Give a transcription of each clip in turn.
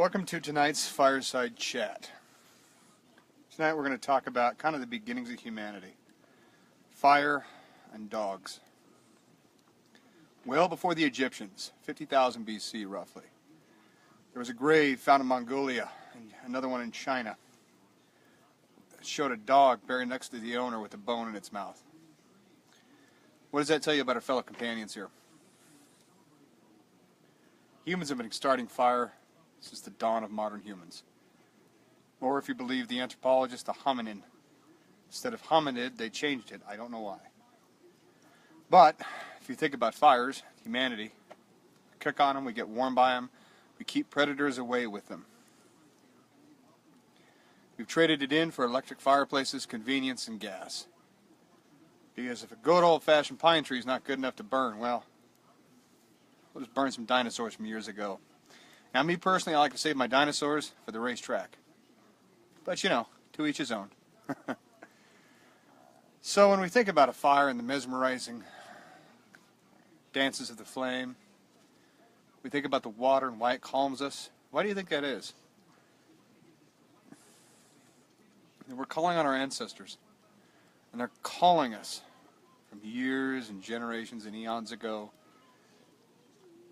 Welcome to tonight's Fireside Chat. Tonight we're going to talk about kind of the beginnings of humanity. Fire and dogs. Well before the Egyptians, 50,000 BC roughly, there was a grave found in Mongolia and another one in China that showed a dog buried next to the owner with a bone in its mouth. What does that tell you about our fellow companions here? Humans have been starting fire since the dawn of modern humans. Or if you believe the anthropologist, the hominin. Instead of hominid, they changed it. I don't know why. But if you think about fires, humanity, we cook on them, we get warm by them, we keep predators away with them. We've traded it in for electric fireplaces, convenience, and gas. Because if a good old-fashioned pine tree is not good enough to burn, well, we'll just burn some dinosaurs from years ago. Now, me personally, I like to save my dinosaurs for the racetrack. But, you know, to each his own. So when we think about a fire and the mesmerizing dances of the flame, we think about the water and why it calms us. Why do you think that is? And we're calling on our ancestors. And they're calling us from years and generations and eons ago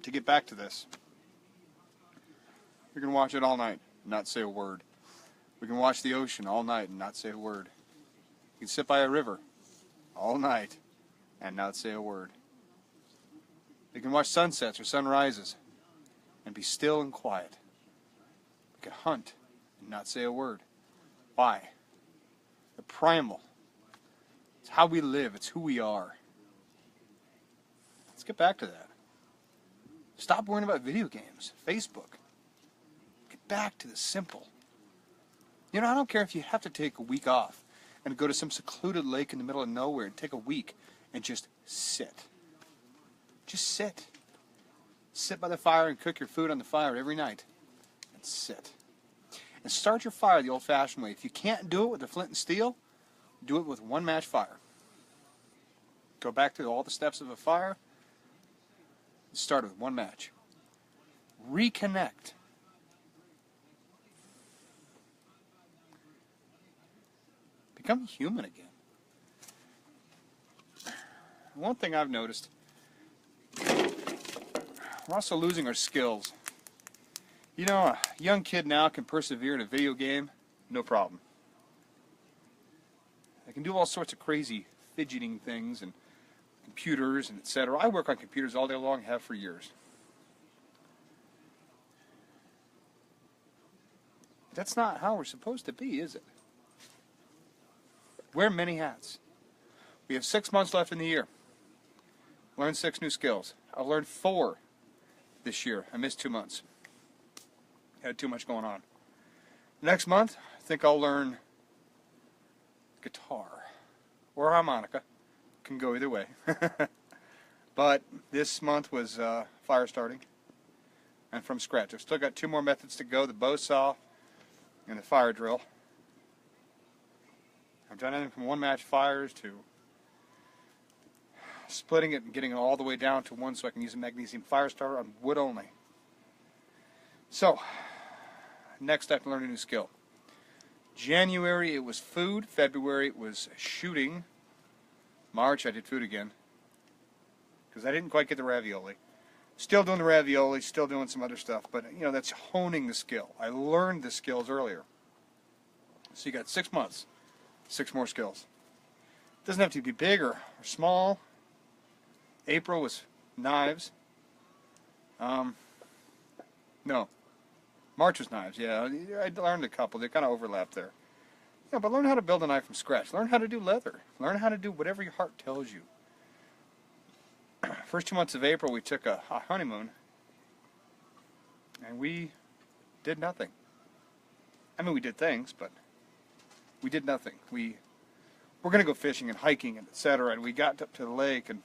to get back to this. We can watch it all night and not say a word. We can watch the ocean all night and not say a word. You can sit by a river all night and not say a word. We can watch sunsets or sunrises and be still and quiet. We can hunt and not say a word. Why? The primal. It's how we live. It's who we are. Let's get back to that. Stop worrying about video games, Facebook. Get back to the simple. You know, I don't care if you have to take a week off and go to some secluded lake in the middle of nowhere and take a week and just sit. Just sit. Sit by the fire and cook your food on the fire every night. And sit. And start your fire the old-fashioned way. If you can't do it with a flint and steel, do it with one-match fire. Go back through all the steps of a fire. Start with one match. Reconnect. Become human again. One thing I've noticed, we're also losing our skills. You know, a young kid now can persevere in a video game, no problem. They can do all sorts of crazy fidgeting things and computers and etc. I work on computers all day long, have for years. That's not how we're supposed to be, is it? Wear many hats. We have 6 months left in the year. Learn 6 new skills. I've learned 4 this year. I missed 2 months. Had too much going on. Next month, I think I'll learn guitar or harmonica. Can go either way. But this month was fire starting and from scratch. I've still got 2 more methods to go, the bow saw and the fire drill. I've done anything from one-match fires to splitting it and getting it all the way down to one so I can use a magnesium fire starter on wood only. So, next I have to learn a new skill. January it was food, February it was shooting, March I did food again because I didn't quite get the ravioli. Still doing the ravioli, still doing some other stuff, but you know, that's honing the skill. I learned the skills earlier. So you got 6 months, 6 more skills. It doesn't have to be big or small. April was knives. No. March was knives, yeah. I learned a couple. They kind of overlapped there. Yeah, but learn how to build a knife from scratch. Learn how to do leather. Learn how to do whatever your heart tells you. First 2 months of April, we took a honeymoon, and we did nothing. I mean, we did things, but we did nothing. We were going to go fishing and hiking and etc. And we got up to the lake, and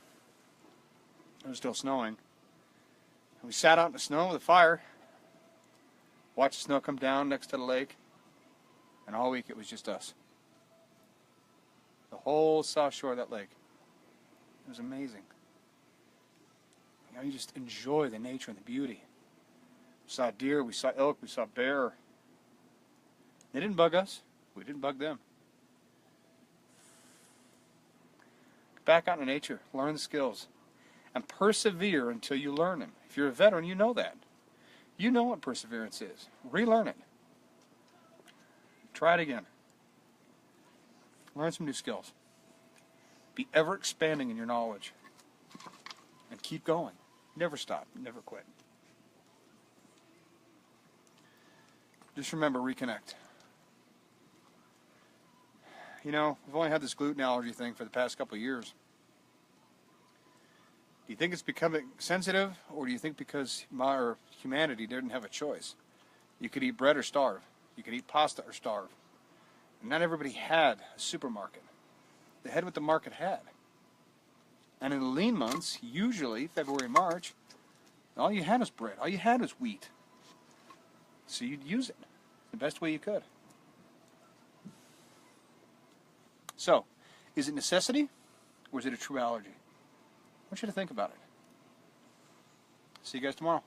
it was still snowing. And we sat out in the snow with a fire, watched the snow come down next to the lake, and all week it was just us. The whole south shore of that lake. It was amazing. You know, you just enjoy the nature and the beauty. We saw deer, we saw elk, we saw bear. They didn't bug us. We didn't bug them. Get back out in nature, learn the skills, and persevere until you learn them. If you're a veteran, you know that. You know what perseverance is. Relearn it. Try it again. Learn some new skills. Be ever expanding in your knowledge. And keep going. Never stop. Never quit. Just remember, reconnect. You know, we've only had this gluten allergy thing for the past couple of years. Do you think it's becoming sensitive, or do you think because humanity didn't have a choice? You could eat bread or starve. You could eat pasta or starve. And not everybody had a supermarket. They had what the market had. And in the lean months, usually February, March, all you had was bread. All you had was wheat. So you'd use it the best way you could. So, is it necessity, or is it a true allergy? I want you to think about it. See you guys tomorrow.